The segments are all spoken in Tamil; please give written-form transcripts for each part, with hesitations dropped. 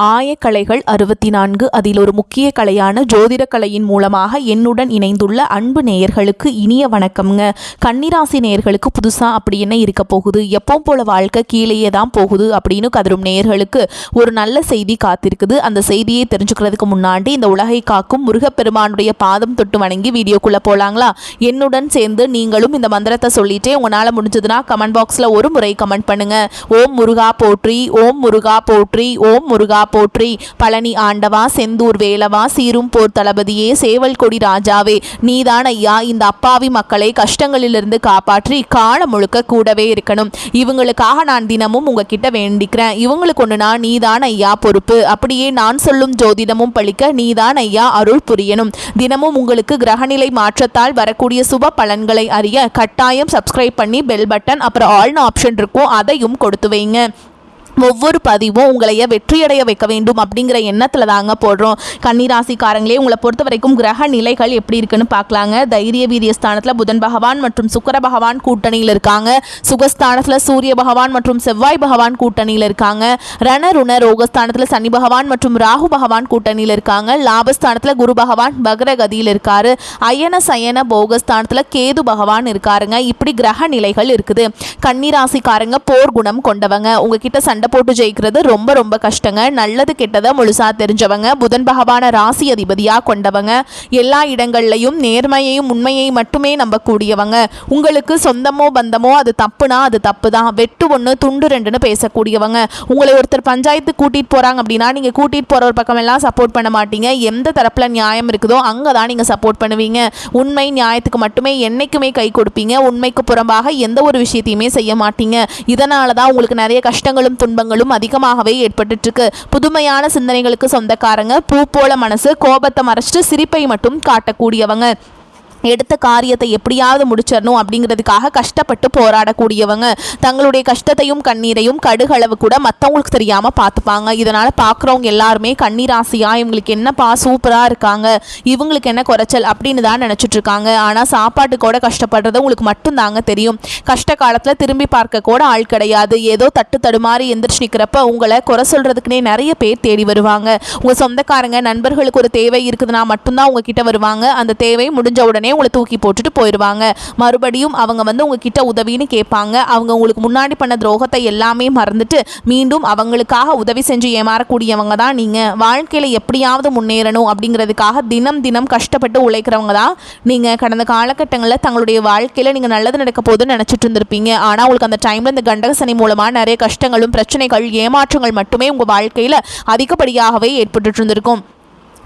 ஆயக்கலைகள் 64 அதில் ஒரு முக்கிய கலையான ஜோதிட கலையின் மூலமாக என்னுடன் இணைந்துள்ள அன்பு நேயர்களுக்கு இனிய வணக்கம்ங்க. கன்னிராசி நேயர்களுக்கு புதுசா அப்படி என்ன இருக்க போகுது, எப்பவும் போல வாழ்க்கை கீழேயே தான் போகுது அப்படின்னு கதரும் நேயர்களுக்கு ஒரு நல்ல செய்தி காத்திருக்குது. அந்த செய்தியை தெரிஞ்சுக்கிறதுக்கு முன்னாடி இந்த உலகை காக்கும் முருகப்பெருமானுடைய பாதம் தொட்டு வணங்கி வீடியோக்குள்ள போலாங்களா? என்னுடன் சேர்ந்து நீங்களும் இந்த மந்திரத்தை சொல்லிட்டே உங்களால முடிஞ்சதுன்னா கமெண்ட் பாக்ஸ்ல ஒரு முறை கமெண்ட் பண்ணுங்க. ஓம் முருகா போற்றி, ஓம் முருகா போற்றி, ஓம் முருகா போற்றி. பழனி ஆண்டவா, செந்தூர் வேலவா, சீரும் போர் தளபதியே, சேவல் கொடி ராஜாவே, நீதான் ஐயா இந்த அப்பாவி மக்களை கஷ்டங்களிலிருந்து காப்பாற்றி காலம் முழுக்க கூடவே இருக்கணும். இவங்களுக்காக நான் தினமும் உங்ககிட்ட வேண்டிக்கிறேன். இவங்களுக்கு ஒண்ணுனா நீதான் ஐயா பொறுப்பு. அப்படியே நான் சொல்லும் ஜோதிடமும் பழிக்க நீதான் ஐயா அருள் புரியணும். தினமும் உங்களுக்கு கிரகநிலை மாற்றத்தால் வரக்கூடிய சுப பலன்களை அறிய கட்டாயம் சப்ஸ்கிரைப் பண்ணி பெல் பட்டன் அப்புறம் ஆல்னு ஆப்ஷன் இருக்கும், அதையும் கொடுத்து வைங்க. ஒவ்வொரு பதிவும் உங்களைய வெற்றியடைய வைக்க வேண்டும் அப்படிங்கிற எண்ணத்தில் தாங்க போடுறோம். கன்னிராசிக்காரங்களே, உங்களை பொறுத்த வரைக்கும் கிரக நிலைகள் எப்படி இருக்குன்னு பார்க்கலாங்க. தைரிய வீரிய ஸ்தானத்தில் புதன் பகவான் மற்றும் சுக்கிர பகவான் கூட்டணியில் இருக்காங்க. சுகஸ்தானத்தில் சூரிய பகவான் மற்றும் செவ்வாய் பகவான் கூட்டணியில் இருக்காங்க. ரணருண ரோகஸ்தானத்தில் சனி பகவான் மற்றும் ராகு பகவான் கூட்டணியில் இருக்காங்க. லாபஸ்தானத்தில் குரு பகவான் வக்ரகதியில் இருக்காரு. அயன சயன போகஸ்தானத்தில் கேது பகவான் இருக்காருங்க. இப்படி கிரக நிலைகள் இருக்குது. கன்னிராசிக்காரங்க போர் குணம் கொண்டவங்க. உங்ககிட்ட சண்டை போட்டு ஜெயிக்கிறது ரொம்ப ரொம்ப கஷ்டங்க. நல்லது கெட்டதை முழுசா தெரிஞ்சவங்க. புதன் பகவான ராசி அதிபதியா கொண்டவங்க. எல்லா இடங்கள்லையும் நேர்மையையும் உண்மையை மட்டுமே நம்பக்கூடியவங்க. உங்களுக்கு சொந்தமோ பந்தமோ அது தப்புனா அது தப்பு தான். வெட்டு ஒன்று துண்டு ரெண்டுன்னு பேசக்கூடியவங்க. உங்களை ஒருத்தர் பஞ்சாயத்து கூட்டிட்டு போறாங்க அப்படின்னா நீங்க கூட்டிட்டு போற ஒரு பக்கம் எல்லாம் சப்போர்ட் பண்ண மாட்டீங்க. எந்த தரப்புல நியாயம் இருக்குதோ அங்கதான் நீங்க சப்போர்ட் பண்ணுவீங்க. உண்மை நியாயத்துக்கு மட்டுமே என்னைக்குமே கை கொடுப்பீங்க. உண்மைக்கு புறம்பாக எந்த ஒரு விஷயத்தையுமே செய்ய மாட்டீங்க. இதனாலதான் உங்களுக்கு நிறைய கஷ்டங்களும் துன்பங்களும் அதிகமாகவே ஏற்பட்டு இருக்கு. புதுமையான சிந்தனைகளுக்கு சொந்தக்காரங்க. பூ போல மனசு, கோபத்தை மறைச்சிட்டு சிரிப்பை மட்டும் காட்டக்கூடியவங்க. எடுத்த காரியத்தை எப்படியாவது முடிச்சிடணும் அப்படிங்கிறதுக்காக கஷ்டப்பட்டு போராடக்கூடியவங்க. தங்களுடைய கஷ்டத்தையும் கண்ணீரையும் கடுகளவு கூட மற்றவங்களுக்கு தெரியாமல் பார்த்துப்பாங்க. இதனால் பார்க்குறவங்க எல்லாருமே கண்ணீராசியா இவங்களுக்கு என்னப்பா சூப்பராக இருக்காங்க, இவங்களுக்கு என்ன குறைச்சல் அப்படின்னு தான் நினச்சிட்டு இருக்காங்க. ஆனால் சாப்பாட்டுக்கூட கஷ்டப்படுறது உங்களுக்கு மட்டும்தாங்க தெரியும். கஷ்ட காலத்தில் திரும்பி பார்க்க கூட ஆள் கிடையாது. ஏதோ தட்டு தடுமாறி எந்திரிச்சு நிற்கிறப்ப உங்களை குறை சொல்கிறதுக்குனே நிறைய பேர் தேடி வருவாங்க. உங்கள் சொந்தக்காரங்க நண்பர்களுக்கு ஒரு தேவை இருக்குதுன்னா மட்டும்தான் உங்ககிட்ட வருவாங்க. அந்த தேவை முடிஞ்ச உடனே உங்களை தூக்கி போட்டுட்டு போயிடுவாங்க. மறுபடியும் அவங்க உங்ககிட்ட உதவின்னு கேட்பாங்க. அவங்க உங்களுக்கு முன்னாடி பண்ண துரோகத்தை எல்லாமே மறந்துட்டு மீண்டும் அவங்களுக்காக உதவி செஞ்சு ஏமாறக்கூடியவங்க தான் நீங்க. வாழ்க்கையில எப்படியாவது முன்னேறணும் அப்படிங்கிறதுக்காக தினம் தினம் கஷ்டப்பட்டு உழைக்கிறவங்க தான் நீங்க. கடந்த காலகட்டங்களில் தங்களுடைய வாழ்க்கையில நீங்க நல்லது நடக்க போதுன்னு நினைச்சிட்டு இருந்திருப்பீங்க. ஆனா உங்களுக்கு அந்த டைம்ல இந்த கண்டக சனி மூலமா நிறைய கஷ்டங்களும் பிரச்சனைகள் ஏமாற்றங்கள் மட்டுமே உங்க வாழ்க்கையில அதிகப்படியாகவே ஏற்பட்டு இருந்திருக்கும்.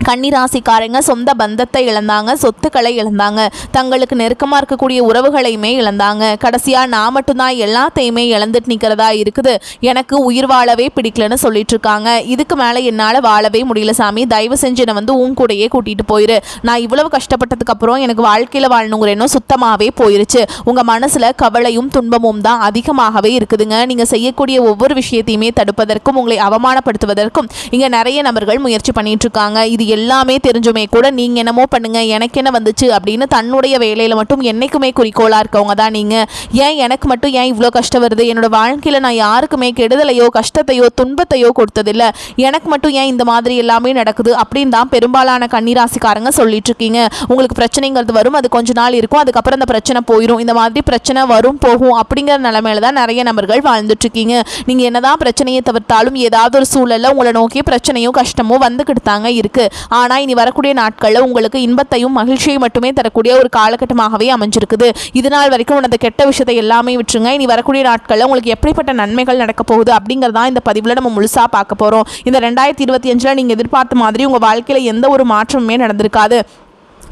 கன்னிராசிக்காரங்க சொந்த பந்தத்தை இழந்தாங்க, சொத்துக்களை இழந்தாங்க, தங்களுக்கு நெருக்கமாக இருக்கக்கூடிய உறவுகளையுமே இழந்தாங்க. கடைசியாக நான் மட்டும்தான் எல்லாத்தையுமே இழந்துட்டு நிற்கிறதா இருக்குது, எனக்கு உயிர் வாழவே பிடிக்கலன்னு சொல்லிட்டு இருக்காங்க. இதுக்கு மேலே என்னால் வாழவே முடியல சாமி, தயவு செஞ்சு என்னை உன் கூடையே கூட்டிகிட்டு போயிரு. நான் இவ்வளவு கஷ்டப்பட்டதுக்கு அப்புறம் எனக்கு வாழ்க்கையில் வாழணுங்கிற எண்ணம் சுத்தமாகவே போயிருச்சு. உங்கள் மனசில் கவலையும் துன்பமும் தான் அதிகமாகவே இருக்குதுங்க. நீங்கள் செய்யக்கூடிய ஒவ்வொரு விஷயத்தையுமே தடுப்பதற்கும் உங்களை அவமானப்படுத்துவதற்கும் இங்கே நிறைய நபர்கள் முயற்சி பண்ணிட்டு இருக்காங்க. இது எல்லாமே தெரிஞ்சுமே கூட நீங்க என்னமோ பண்ணுங்க, எனக்கு என்ன வந்துச்சு அப்படின்னு தன்னுடைய வேலையில மட்டும் என்னைக்குமே குறிக்கோளா இருக்கவங்க தான் நீங்க. ஏன் எனக்கு மட்டும் ஏன் இவ்வளோ கஷ்டம் வருது, என்னோட வாழ்க்கையில நான் யாருக்குமே கெடுதலையோ கஷ்டத்தையோ துன்பத்தையோ கொடுத்ததில்ல, எனக்கு மட்டும் ஏன் இந்த மாதிரி எல்லாமே நடக்குது அப்படின்னு தான் பெரும்பாலான கன்னிராசிக்காரங்க சொல்லிட்டு இருக்கீங்க. உங்களுக்கு பிரச்சனைங்கிறது வரும், அது கொஞ்ச நாள் இருக்கும், அதுக்கப்புறம் அந்த பிரச்சனை போயிடும். இந்த மாதிரி பிரச்சனை வரும் போகும் அப்படிங்கிற நிலைமையில தான் நிறைய நபர்கள் வாழ்ந்துட்டு இருக்கீங்க. நீங்க என்னதான் பிரச்சனையை தவிர்த்தாலும் ஏதாவது ஒரு சூழல்ல உங்களை நோக்கி பிரச்சனையோ கஷ்டமோ வந்துக்கிட்டு தாங்க இருக்கு. ஆனால் இனி வரக்கூடிய நாட்களில் உங்களுக்கு இன்பத்தையும் மகிழ்ச்சியை மட்டுமே தரக்கூடிய ஒரு காலகட்டமாகவே அமைஞ்சிருக்குது. இது நாள் வரைக்கும் அந்த கெட்ட விஷயத்தை எல்லாமே விட்டுருங்க. இனி வரக்கூடிய நாட்களில் உங்களுக்கு எப்படிப்பட்ட நன்மைகள் நடக்க போகுது அப்படிங்கிறதா இந்த பதிவில் நம்ம முழுசா பார்க்க போகிறோம். இந்த 2025 நீங்கள் எதிர்பார்த்த மாதிரி உங்கள் வாழ்க்கையில் எந்த ஒரு மாற்றமுமே நடந்திருக்காது.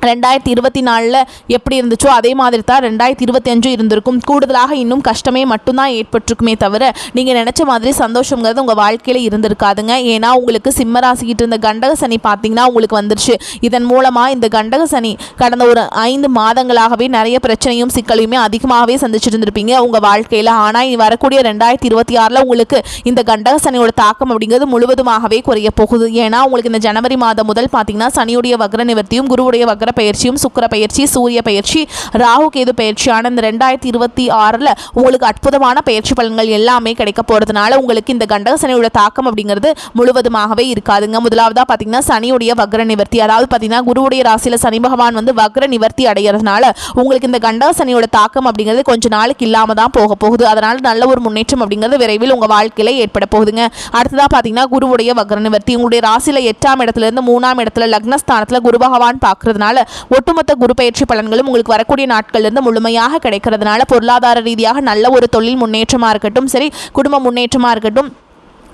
2024 எப்படி இருந்துச்சோ அதே மாதிரி தான் 2025 இருந்திருக்கும். கூடுதலாக இன்னும் கஷ்டமே மட்டும்தான் ஏற்பட்டிருக்குமே தவிர நீங்கள் நினச்ச மாதிரி சந்தோஷங்கிறது உங்கள் வாழ்க்கையில் இருந்திருக்காதுங்க. ஏன்னா உங்களுக்கு சிம்மராசிக்கிட்டு இருந்த கண்டக சனி பார்த்தீங்கன்னா உங்களுக்கு வந்துருச்சு. இதன் மூலமாக இந்த கண்டக சனி கடந்த ஒரு 5 மாதங்களாகவே நிறைய பிரச்சனையும் சிக்கலையுமே அதிகமாகவே சந்திச்சுட்டு இருந்திருப்பீங்க உங்கள் வாழ்க்கையில். ஆனால் இனி வரக்கூடிய 2026 உங்களுக்கு இந்த கண்டக சனியோட தாக்கம் அப்படிங்கிறது முழுவதுமாகவே குறைய போகுது. ஏன்னா உங்களுக்கு இந்த ஜனவரி மாதம் முதல் பார்த்தீங்கன்னா சனியுடைய வக்ர நிவர்த்தியும் குருவுடைய வக்ர பயிற்சியும் சுக்கிர பயிற்சி சூரிய பயிற்சி ராகு கேது பயிற்சியான இந்த 2026 உங்களுக்கு அற்புதமான பயிற்சி பலன்கள் எல்லாமே கிடைக்க போகிறதுனால உங்களுக்கு இந்த கண்டக சனியோட தாக்கம் அப்படிங்கிறது முழுவதுமாகவே இருக்காதுங்க. முதலாவதாக பார்த்தீங்கன்னா சனியுடைய வக்ர நிவர்த்தி, அதாவது பார்த்தீங்கன்னா குருவுடைய ராசியில் சனி பகவான் வந்து வக்ர நிவர்த்தி அடைகிறதுனால உங்களுக்கு இந்த கண்டக சனியோட தாக்கம் அப்படிங்கிறது கொஞ்ச நாளுக்கு இல்லாமல் தான் போக போகுது. அதனால் நல்ல ஒரு முன்னேற்றம் அப்படிங்கிறது விரைவில் உங்கள் வாழ்க்கையில் ஏற்பட போகுதுங்க. அடுத்ததாக பார்த்தீங்கன்னா குருவுடைய வக்ர நிவர்த்தி உங்களுடைய ராசியில் 8ஆம் இடத்துலேருந்து 3ஆம் இடத்துல லக்னஸ்தானத்தில் குரு பகவான் பார்க்கறதுனால ஒட்டுமொத்த குரு பயிற்சி பலன்களும் உங்களுக்கு வரக்கூடிய நாட்கள்லேருந்து முழுமையாக கிடைக்கிறதுனால பொருளாதார ரீதியாக நல்ல ஒரு தொழில் முன்னேற்றமாக இருக்கட்டும் சரி, குடும்ப முன்னேற்றமாக இருக்கட்டும்,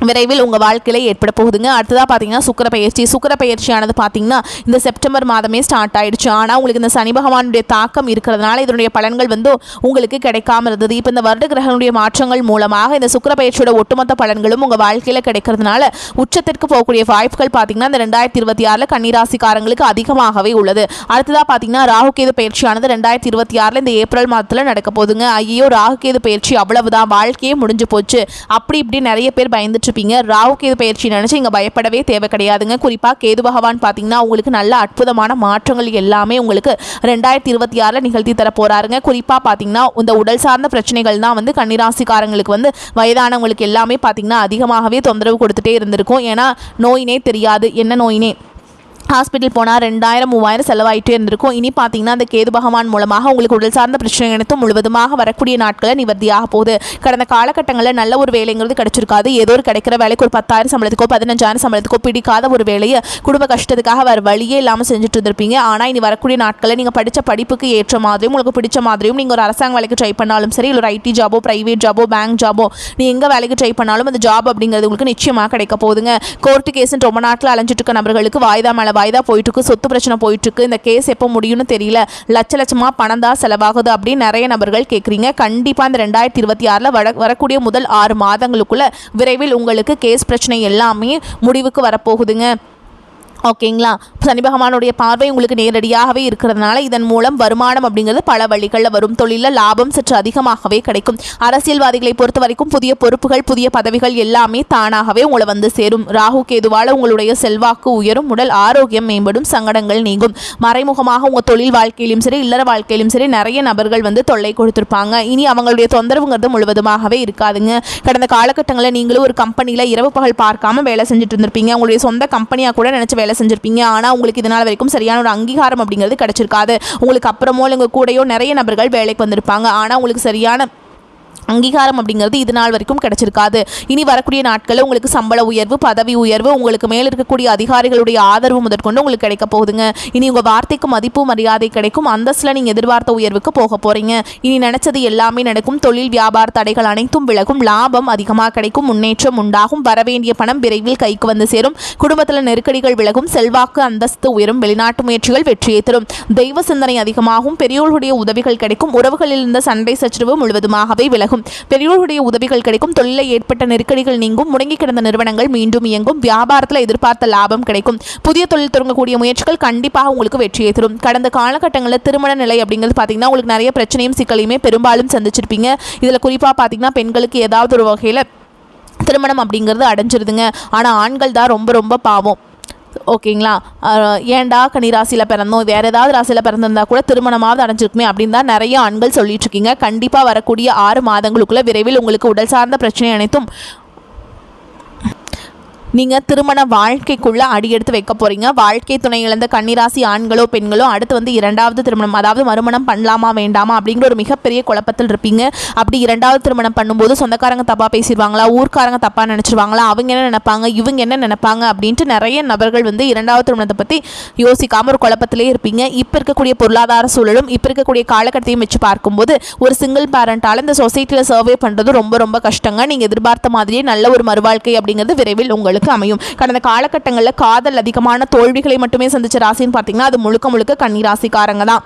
விரைவில் உங்கள் வாழ்க்கையில் ஏற்பட போகுதுங்க. அடுத்ததாக பார்த்தீங்கன்னா சுக்கிர பயிற்சியானது பார்த்தீங்கன்னா இந்த செப்டம்பர் மாதமே ஸ்டார்ட் ஆயிடுச்சு. ஆனால் உங்களுக்கு இந்த சனி பகவானுடைய தாக்கம் இருக்கிறதுனால இதனுடைய பலன்கள் வந்து உங்களுக்கு கிடைக்காம இருந்தது. இப்போ இந்த வருட கிரகங்களுடைய மாற்றங்கள் மூலமாக இந்த சுக்கிர பயிற்சியோட ஒட்டுமொத்த பலன்களும் உங்கள் வாழ்க்கையில் கிடைக்கிறதுனால உச்சத்திற்கு போகக்கூடிய வாய்ப்புகள் பார்த்தீங்கன்னா இந்த 2026 கன்னிராசிக்காரங்களுக்கு அதிகமாகவே உள்ளது. அடுத்ததாக பார்த்தீங்கன்னா ராகுகேது பயிற்சியானது 2026 இந்த ஏப்ரல் மாதத்தில் நடக்க போகுதுங்க. ஐயோ ராகுகேது பயிற்சி அவ்வளவுதான், வாழ்க்கையே முடிஞ்சு போச்சு அப்படி இப்படி நிறைய பேர் பயந்துட்டு ராகு கேது பயிற்சி நினைச்சு இங்க பயப்படவே தேவை கிடையாதுங்க. குறிப்பா கேது பகவான் பாத்தீங்கன்னா உங்களுக்கு நல்ல அற்புதமான மாற்றங்கள் எல்லாமே உங்களுக்கு 2026 நிகழ்த்தி தர போறாருங்க. குறிப்பா பாத்தீங்கன்னா இந்த உடல் சார்ந்த பிரச்சனைகள் தான் வந்து கன்னிராசிக்காரங்களுக்கு வந்து வயதானவங்களுக்கு எல்லாமே பாத்தீங்கன்னா அதிகமாகவே தொந்தரவு கொடுத்துட்டே இருந்திருக்கும். ஏன்னா நோயினே தெரியாது, என்ன நோயினே ஹாஸ்பிட்டல் போனால் 2000-3000 செலவாயிட்டே இருந்திருக்கும். இனி பார்த்தீங்கன்னா அந்த கேது பகவான் மூலமாக உங்களுக்கு உடல் சார்ந்த பிரச்சனை அனைத்தும் முழுவதுமாக வரக்கூடிய நாட்களை நிவர்த்தியாக போகுது. கடந்த காலகட்டங்களில் நல்ல ஒரு வேலைங்கிறது கிடைச்சிருக்காது. ஏதோ ஒரு கிடைக்கிற வேலைக்கு ஒரு 10,000 சம்பளத்துக்கோ 15,000 சம்பளத்துக்கோ பிடிக்காத ஒரு வேலையை குடும்ப கஷ்டத்துக்காக வேறு வழியே இல்லாமல் செஞ்சுட்டு இருந்திருப்பீங்க. ஆனால் இனி வரக்கூடிய நாட்களில் நீங்கள் படித்த படிப்புக்கு ஏற்ற மாதிரியும் உங்களுக்கு பிடிச்ச மாதிரியும் நீங்கள் ஒரு அரசாங்க வேலைக்கு ட்ரை பண்ணாலும் சரி, இல்லை ஒரு ஐடி ஜாபோ ப்ரைவேட் ஜாபோ பேங்க் ஜாபோ நீ எங்கே வேலைக்கு ட்ரை பண்ணாலும் அந்த ஜாப் அப்படிங்கிறது உங்களுக்கு நிச்சயமாக கிடைக்க போகுதுங்க. கோர்ட்டு கேஸ்ன்னு ரொம்ப நாட்டில் அலைஞ்சிட்டு இருக்க நபர்களுக்கு வாய்தா மேலே வாய்தா போயிட்டு இருக்கு, சொத்து பிரச்சனை போயிட்டு இருக்கு, இந்த கேஸ் எப்போ முடியும்னு தெரியல, லட்சமா பணம் தான் செலவாகுது அப்படின்னு நிறைய நபர்கள் கேட்குறீங்க. கண்டிப்பாக இந்த 2026 வரக்கூடிய முதல் 6 மாதங்களுக்குள்ள விரைவில் உங்களுக்கு கேஸ் பிரச்சனை எல்லாமே முடிவுக்கு வரப்போகுதுங்க. ஓகேங்களா? சனி பகவானுடைய பார்வை உங்களுக்கு நேரடியாகவே இருக்கிறதுனால இதன் மூலம் வருமானம் அப்படிங்கிறது பல வழிகளில் வரும். தொழிலில் லாபம் சற்று அதிகமாகவே கிடைக்கும். அரசியல்வாதிகளை பொறுத்த வரைக்கும் புதிய பொறுப்புகள் புதிய பதவிகள் எல்லாமே தானாகவே உங்களை வந்து சேரும். ராகு கேதுவால் உங்களுடைய செல்வாக்கு உயரும், உடல் ஆரோக்கியம் மேம்படும், சங்கடங்கள் நீங்கும். மறைமுகமாக உங்கள் தொழில் வாழ்க்கையிலும் சரி இல்லற வாழ்க்கையிலும் சரி நிறைய நபர்கள் வந்து தொல்லை கொடுத்துருப்பாங்க. இனி அவங்களுடைய தொந்தரவுங்கிறது முழுவதுமாகவே இருக்காதுங்க. கடந்த காலகட்டங்களில் நீங்களும் ஒரு கம்பெனியில் இரவு பகல் பார்க்காம வேலை செஞ்சுட்டு இருந்திருப்பீங்க. உங்களுடைய சொந்த கம்பெனியாக கூட நினச்சி வேலை செஞ்சிருப்பீங்க. ஆனால் உங்களுக்கு இதனால் வரைக்கும் சரியான ஒரு அங்கீகாரம் அப்படிங்கிறது கிடைச்சிருக்காது. உங்களுக்கு அப்புறமோ உங்கள் கூடயோ நிறைய நபர்கள் வேலைக்கு வந்திருப்பாங்க. ஆனால் உங்களுக்கு சரியான அங்கீகாரம் அப்படிங்கிறது இது நாள் வரைக்கும் கிடைச்சிருக்காது. இனி வரக்கூடிய நாட்களில் உங்களுக்கு சம்பள உயர்வு பதவி உயர்வு உங்களுக்கு மேல் இருக்கக்கூடிய அதிகாரிகளுடைய ஆதரவு முதற்கொண்டு உங்களுக்கு கிடைக்க போகுதுங்க. இனி உங்கள் வார்த்தைக்கு மதிப்பு மரியாதை கிடைக்கும். அந்தஸ்தில் நீங்கள் எதிர்பார்த்த உயர்வுக்கு போக போகிறீங்க. இனி நினைச்சது எல்லாமே நடக்கும். தொழில் வியாபார தடைகள் அனைத்தும் விலகும். லாபம் அதிகமாக கிடைக்கும். முன்னேற்றம் உண்டாகும். வரவேண்டிய பணம் விரைவில் கைக்கு வந்து சேரும். குடும்பத்தில் நெருக்கடிகள் விலகும். செல்வாக்கு அந்தஸ்து உயரும். வெளிநாட்டு முயற்சிகள் வெற்றியை தரும். தெய்வ சிந்தனை அதிகமாகும். பெரியோர்களுடைய உதவிகள் கிடைக்கும். உறவுகளில் இருந்த சண்டை சச்சரவு முழுவதுமாகவே விலகும். பெரியோர்களுடைய உதவிகள் கிடைக்கும். தொழிலில் ஏற்பட்ட நெருக்கடிகள் நீங்கும். முடங்கி கிடந்த நிறுவனங்கள் மீண்டும் இயங்கும். வியாபாரத்தில் எதிர்பார்த்த லாபம் கிடைக்கும். புதிய தொழில் தொடங்கக்கூடிய முயற்சிகள் கண்டிப்பாக உங்களுக்கு வெற்றியை தரும். கடந்த காலகட்டங்களில் திருமண நிலை அப்படிங்கிறது பார்த்தீங்கன்னா உங்களுக்கு நிறைய பிரச்சனையும் சிக்கலையுமே பெரும்பாலும் சந்திச்சிருப்பீங்க. இதில் குறிப்பாக பார்த்தீங்கன்னா பெண்களுக்கு ஏதாவது ஒரு வகையில் திருமணம் அப்படிங்கிறது அடைஞ்சிருதுங்க. ஆனால் ஆண்கள் தான் ரொம்ப ரொம்ப பாவம். ஓகேங்களா? ஏன்டா கன்னிராசியில் பிறந்தோம், வேறு ஏதாவது ராசியில் பிறந்திருந்தா கூட திருமணமாவது அடைஞ்சிருக்குமே அப்படின்னு தான் நிறைய ஆண்கள் சொல்லிட்டு இருக்கீங்க. கண்டிப்பாக வரக்கூடிய 6 மாதங்களுக்குள்ள விரைவில் உங்களுக்கு உடல் சார்ந்த பிரச்சனை அனைத்தும் நீங்கள் திருமண வாழ்க்கைக்குள்ளே அடியெடுத்து வைக்க போகிறீங்க. வாழ்க்கை துணை இழந்த கன்னிராசி ஆண்களோ பெண்களோ அடுத்து வந்து 2வது திருமணம் அதாவது மறுமணம் பண்ணலாமா வேண்டாமா அப்படிங்கிற ஒரு மிகப்பெரிய குழப்பத்தில் இருப்பீங்க. அப்படி 2வது திருமணம் பண்ணும்போது சொந்தக்காரங்க தப்பாக பேசிடுவாங்களா, ஊர்க்காரங்க தப்பாக நினச்சிருவாங்களா, அவங்க என்ன நினைப்பாங்க இவங்க என்ன நினைப்பாங்க அப்படின்ட்டு நிறைய நபர்கள் வந்து 2வது திருமணத்தை பற்றி யோசிக்காமல் ஒரு குழப்பத்திலே இருப்பீங்க. இப்போ இருக்கக்கூடிய பொருளாதார சூழலும் இப்போ இருக்கக்கூடிய காலகட்டத்தையும் வச்சு பார்க்கும்போது ஒரு சிங்கிள் பேரண்டால் இந்த சொசைட்டியில் சர்வே பண்ணுறது ரொம்ப ரொம்ப கஷ்டங்க. நீங்கள் எதிர்பார்த்த மாதிரியே நல்ல ஒரு மறுவாழ்க்கை அப்படிங்கிறது விரைவில் உங்களுக்கு அமையும். கடந்த காலகட்டங்களில் காதல் அதிகமான தோல்விகளை மட்டுமே சந்திச்ச ராசின்னு பார்த்தீங்கன்னா அது முழுக்க முழுக்க கன்னி ராசிக்காரங்க தான்.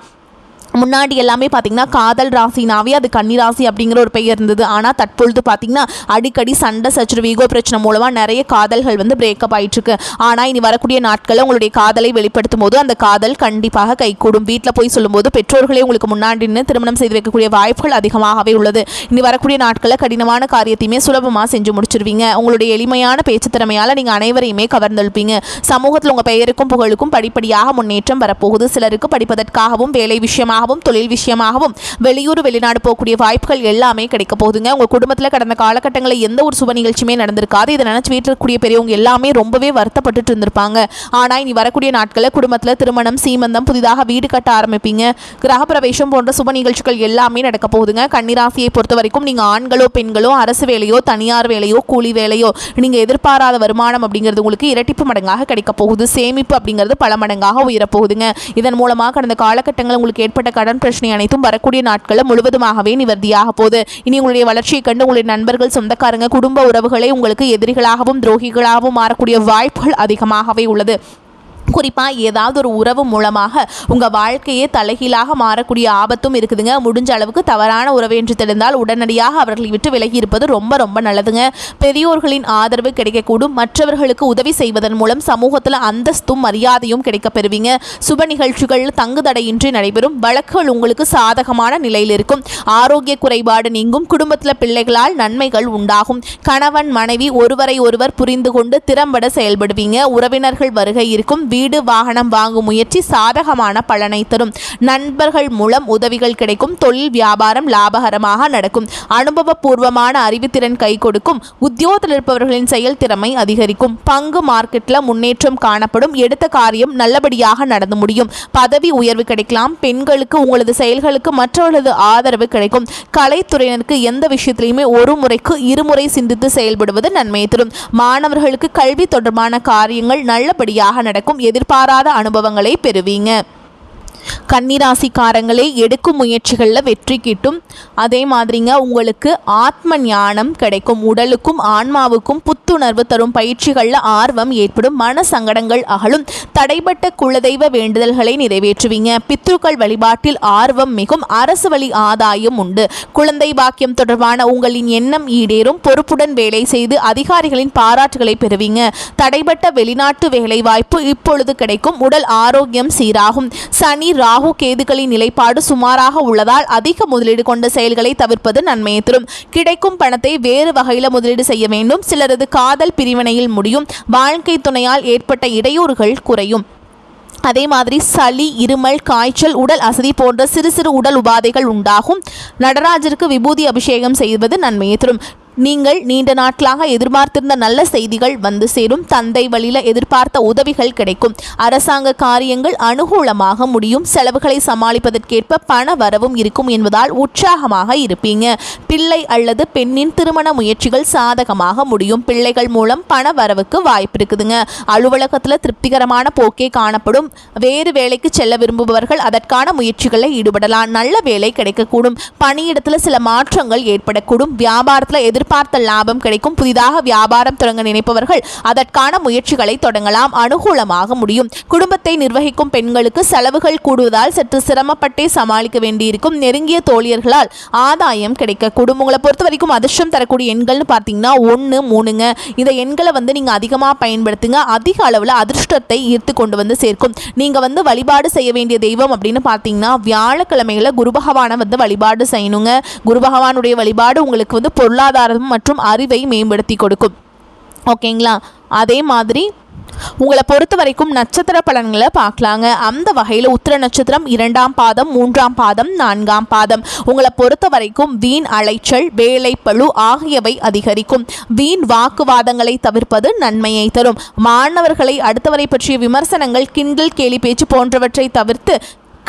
முன்னாடி எல்லாமே பார்த்தீங்கன்னா காதல் ராசினாவே அது கன்னி ராசி அப்படிங்கிற ஒரு பெயர் இருந்தது. ஆனால் தற்பொழுது பார்த்தீங்கன்னா அடிக்கடி சண்டை சச்சரவு ஈகோ பிரச்சனை மூலமாக நிறைய காதல்கள் வந்து பிரேக்கப் ஆகிட்டுருக்கு. ஆனால் இனி வரக்கூடிய நாட்களில் உங்களுடைய காதலை வெளிப்படுத்தும் போது அந்த காதல் கண்டிப்பாக கைகூடும். வீட்டில் போய் சொல்லும்போது பெற்றோர்களே உங்களுக்கு முன்னாடி நின்று திருமணம் செய்து வைக்கக்கூடிய வாய்ப்புகள் அதிகமாகவே உள்ளது. இனி வரக்கூடிய நாட்களில் கடினமான காரியத்தையுமே சுலபமாக செஞ்சு முடிச்சிருவீங்க. உங்களுடைய எளிமையான பேச்சு திறமையால் நீங்கள் அனைவரையுமே கவர்ந்தெழுப்பீங்க. சமூகத்தில் உங்கள் பெயருக்கும் புகழுக்கும் படிப்படியாக முன்னேற்றம் வரப்போகுது. சிலருக்கு படிப்பதற்காகவும் வேலை விஷயமாக தொழில் விஷயமாகவும் வெளியூர் வெளிநாடு போகக்கூடிய வாய்ப்புகள் எல்லாமே கிடைக்க போகுதுங்க. உங்க குடும்பத்தில் கடந்த காலகட்டங்களில் எந்த ஒரு சுப நிகழ்ச்சியுமே நடந்திருக்காது. இதை நினைச்சு வீட்டில் இருக்கக்கூடிய பெரியவங்க எல்லாமே ரொம்பவே வருத்தப்பட்டு இருந்திருப்பாங்க. ஆனால் இனி வரக்கூடிய நாட்களில் குடும்பத்தில் திருமணம், சீமந்தம், புதிதாக வீடு கட்ட ஆரம்பிப்பீங்க. கிரகப்பிரவேசம் போன்ற சுப நிகழ்ச்சிகள் எல்லாமே நடக்க போகுதுங்க. கன்னிராசியை பொறுத்த வரைக்கும் நீங்க ஆண்களோ பெண்களோ அரசு வேலையோ தனியார் வேலையோ கூலி வேலையோ நீங்க எதிர்பாராத வருமானம் அப்படிங்கிறது உங்களுக்கு இரட்டிப்பு மடங்காக கிடைக்க போகுது. சேமிப்பு அப்படிங்கிறது பல மடங்காக உயரப்போகுதுங்க. இதன் மூலமாக கடந்த காலகட்டங்கள் உங்களுக்கு ஏற்பட்ட கடன் பிரச்சனை அனைத்தும் வரக்கூடிய நாட்களில் முழுவதுமாகவே நிவர்த்தியாக போகுது. இனி உங்களுடைய வளர்ச்சியை கண்டு உங்களுடைய நண்பர்கள், சொந்தக்காரங்க, குடும்ப உறவுகளே உங்களுக்கு எதிரிகளாகவும் துரோகிகளாகவும் மாறக்கூடிய வாய்ப்புகள் அதிகமாகவே உள்ளது. குறிப்பாக ஏதாவது ஒரு உறவு மூலமாக உங்கள் வாழ்க்கையே தலைகீழாக மாறக்கூடிய ஆபத்தும் இருக்குதுங்க. முடிஞ்ச அளவுக்கு தவறான உறவு என்று தெரிந்தால் உடனடியாக அவர்களை விட்டு விலகி இருப்பது ரொம்ப ரொம்ப நல்லதுங்க. பெரியோர்களின் ஆதரவு கிடைக்கக்கூடும். மற்றவர்களுக்கு உதவி செய்வதன் மூலம் சமூகத்தில் அந்தஸ்தும் மரியாதையும் கிடைக்க பெறுவீங்க. சுப நிகழ்ச்சிகள் தங்குதடையின்றி நடைபெறும். வழக்குகள் உங்களுக்கு சாதகமான நிலையில் இருக்கும். ஆரோக்கிய குறைபாடு நீங்கும். குடும்பத்தில் பிள்ளைகளால் நன்மைகள் உண்டாகும். கணவன் மனைவி ஒருவரை ஒருவர் புரிந்து கொண்டு திறம்பட செயல்படுவீங்க. உறவினர்கள் வருகை இருக்கும். வீடு வாகனம் வாங்கும் முயற்சி சாதகமான பலனை தரும். நண்பர்கள் மூலம் உதவிகள் கிடைக்கும். தொழில் வியாபாரம் லாபகரமாக நடக்கும். அனுபவபூர்வமான அறிவுத்திறன் கை கொடுக்கும். உத்தியோகத்தில் இருப்பவர்களின் செயல் திறமை அதிகரிக்கும். பங்கு மார்க்கெட்டில் முன்னேற்றம் காணப்படும். எடுத்த காரியம் நல்லபடியாக நடந்து முடியும். பதவி உயர்வு கிடைக்கலாம். பெண்களுக்கு உங்களது செயல்களுக்கு மற்றவர்களது ஆதரவு கிடைக்கும். கலைத்துறையினருக்கு எந்த விஷயத்திலையுமே ஒரு முறைக்கு இருமுறை சிந்தித்து செயல்படுவது நன்மையை தரும். மாணவர்களுக்கு கல்வி தொடர்பான காரியங்கள் நல்லபடியாக நடக்கும். எதிர்பாராத அனுபவங்களை பெறுவீங்க. கன்னிராசிக்காரங்களே எடுக்கும் முயற்சிகளில் வெற்றி கிட்டும். அதே மாதிரிங்க உங்களுக்கு ஆத்ம ஞானம் கிடைக்கும். உடலுக்கும் ஆன்மாவுக்கும் புத்துணர்வு தரும் பயிற்சிகளில் ஆர்வம் ஏற்படும். மன சங்கடங்கள் அகலும். தடைபட்ட குலதெய்வ வேண்டுதல்களை நிறைவேற்றுவீங்க. பித்ருக்கள் வழிபாட்டில் ஆர்வம் மிகும். அரசு வழி ஆதாயம் உண்டு. குழந்தை பாக்கியம் தொடர்பான உங்களின் எண்ணம் ஈடேறும். பொறுப்புடன் வேலை செய்து அதிகாரிகளின் பாராட்டுகளை பெறுவீங்க. தடைபட்ட வெளிநாட்டு வேலை வாய்ப்பு இப்பொழுது கிடைக்கும். உடல் ஆரோக்கியம் சீராகும். சனி ராகு கேதுகளின் நிலைப்பாடு சுமாராக உள்ளதால் அதிக முதலீடு கொண்ட செயல்களை தவிர்ப்பது நன்மையை தரும். கிடைக்கும் பணத்தை வேறு வகையில் முதலீடு செய்ய வேண்டும். சிலரது காதல் பிரிவினையில் முடியும். வாழ்க்கை துணையால் ஏற்பட்ட இடையூறுகள் குறையும். அதே மாதிரி சளி, இருமல், காய்ச்சல், உடல் அசதி போன்ற சிறு சிறு உடல் உபாதைகள் உண்டாகும். நடராஜருக்கு விபூதி அபிஷேகம் செய்வது நன்மையை தரும். நீங்கள் நீண்ட நாட்களாக எதிர்பார்த்திருந்த நல்ல செய்திகள் வந்து சேரும். தந்தை வழியில் எதிர்பார்த்த உதவிகள் கிடைக்கும். அரசாங்க காரியங்கள் அனுகூலமாக முடியும். செலவுகளை சமாளிப்பதற்கேற்ப பண வரவும் இருக்கும் என்பதால் உற்சாகமாக இருப்பீங்க. பிள்ளை அல்லது பெண்ணின் திருமண முயற்சிகள் சாதகமாக முடியும். பிள்ளைகள் மூலம் பண வரவுக்கு வாய்ப்பு இருக்குதுங்க. அலுவலகத்தில் திருப்திகரமான போக்கே காணப்படும். வேறு வேலைக்கு செல்ல விரும்புபவர்கள் அதற்கான முயற்சிகளை ஈடுபடலாம். நல்ல வேலை கிடைக்கக்கூடும். பணியிடத்தில் சில மாற்றங்கள் ஏற்படக்கூடும். வியாபாரத்தில் பார்த்த லாபம் கிடைக்கும். புதிதாக வியாபாரம் தொடங்க நினைப்பவர்கள் அதற்கான முயற்சிகளை தொடங்கலாம். அனுகூலமாக முடியும். குடும்பத்தை நிர்வகிக்கும் பெண்களுக்கு செலவுகள் கூடுவதால் சற்று சிரமப்பட்டே சமாளிக்க வேண்டியிருக்கும். நெருங்கிய தோழியர்களால் ஆதாயம் கிடைக்க கூடும். உங்களை பொறுத்த வரைக்கும் அதிர்ஷ்டம் தரக்கூடிய எண்கள்னு பார்த்தீங்கன்னா 1, 3ங்க. இந்த எண்களை நீங்கள் அதிகமாக பயன்படுத்துங்க. அதிக அளவில் அதிர்ஷ்டத்தை ஈர்த்து கொண்டு சேர்க்கும். நீங்கள் வழிபாடு செய்ய வேண்டிய தெய்வம் அப்படின்னு பார்த்தீங்கன்னா வியாழக்கிழமையில குரு பகவானை வழிபாடு செய்யணுங்க. குரு பகவானுடைய வழிபாடு உங்களுக்கு பொருளாதார மற்றும் அறிவை மேம்படுத்தி கொடுக்கும். ஓகேங்களா? அதே மாதிரி உங்களை பொறுத்த வரைக்கும் நட்சத்திர பலன்களை பார்க்கலாங்க. அந்த வகையில் உத்திர நட்சத்திரம் 2ஆம் பாதம், 3ஆம் பாதம், 4ஆம் பாதம். உங்களை பொறுத்த வரைக்கும் வீண் அலைச்சல், வேலை பளு ஆகியவை அதிகரிக்கும். வீண் வாக்குவாதங்களை தவிர்ப்பது நன்மையை தரும். மாணவர்களை அடுத்தவரை பற்றிய விமர்சனங்கள், கிண்டல், கேலி பேச்சு போன்றவற்றை தவிர்த்து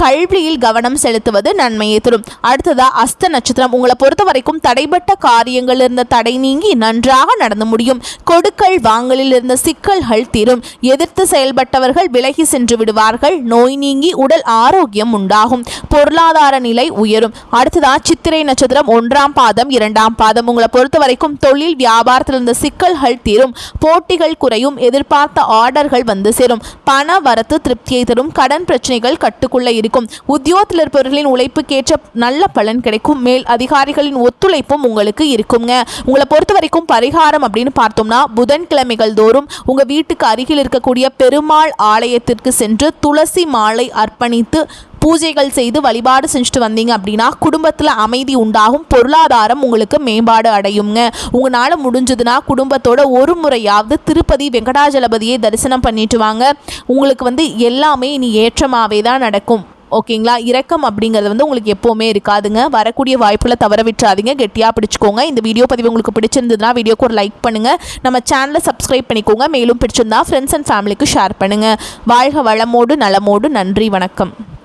கல்வியில் கவனம் செலுத்துவது நன்மையை தரும். அடுத்ததா அஸ்த நட்சத்திரம். உங்களை பொறுத்த வரைக்கும் தடைபட்ட காரியங்கள் இருந்த தடை நீங்கி நன்றாக நடந்து முடியும். கொடுக்கல் வாங்கலில் இருந்த சிக்கல்கள் தீரும். எதிர்த்து செயல்பட்டவர்கள் விலகி சென்று விடுவார்கள். நோய் நீங்கி உடல் ஆரோக்கியம் உண்டாகும். பொருளாதார நிலை உயரும். அடுத்ததா சித்திரை நட்சத்திரம் 1ஆம் பாதம், 2ஆம் பாதம். உங்களை பொறுத்த வரைக்கும் தொழில் வியாபாரத்தில் இருந்த சிக்கல்கள் தீரும். போட்டிகள் குறையும். எதிர்பார்த்த ஆர்டர்கள் சேரும். பண வரத்து திருப்தியை தரும். கடன் பிரச்சனைகள் கட்டுக்குள்ள இருக்கும். உத்தியோகத்தில் இருப்பவர்களின் உழைப்புக்கேற்ற நல்ல பலன் கிடைக்கும். மேல் அதிகாரிகளின் ஒத்துழைப்பும் உங்களுக்கு இருக்குங்க. உங்களை பொறுத்த வரைக்கும் பரிகாரம் அப்படின்னு பார்த்தோம்னா, புதன்கிழமைகள் தோறும் உங்கள் வீட்டுக்கு அருகில் இருக்கக்கூடிய பெருமாள் ஆலயத்திற்கு சென்று துளசி மாலை அர்ப்பணித்து பூஜைகள் செய்து வழிபாடு செஞ்சுட்டு வந்தீங்க அப்படின்னா குடும்பத்தில் அமைதி உண்டாகும். பொருளாதாரம் உங்களுக்கு மேம்பாடு அடையுங்க. உங்களால் முடிஞ்சதுன்னா குடும்பத்தோட ஒரு முறையாவது திருப்பதி வெங்கடாஜலபதியை தரிசனம் பண்ணிட்டு வாங்க. உங்களுக்கு எல்லாமே இனி ஏற்றமாகவே தான் நடக்கும். ஓகேங்களா? இரக்கம் அப்படிங்கிறது உங்களுக்கு எப்போவுமே இருக்காதுங்க. வரக்கூடிய வாய்ப்புகளை தவற விட்டுறாதீங்க. கெட்டியாக பிடிச்சிக்கோங்க. இந்த வீடியோ பதிவு உங்களுக்கு பிடிச்சிருந்ததுன்னா வீடியோக்கு ஒரு லைக் பண்ணுங்கள். நம்ம சேனலை சப்ஸ்கிரைப் பண்ணிக்கோங்க. மேலும் பிடிச்சிருந்தா ஃப்ரெண்ட்ஸ் அண்ட் ஃபேமிலிக்கு ஷேர் பண்ணுங்கள். வாழ்க வளமோடு நலமோடு. நன்றி, வணக்கம்.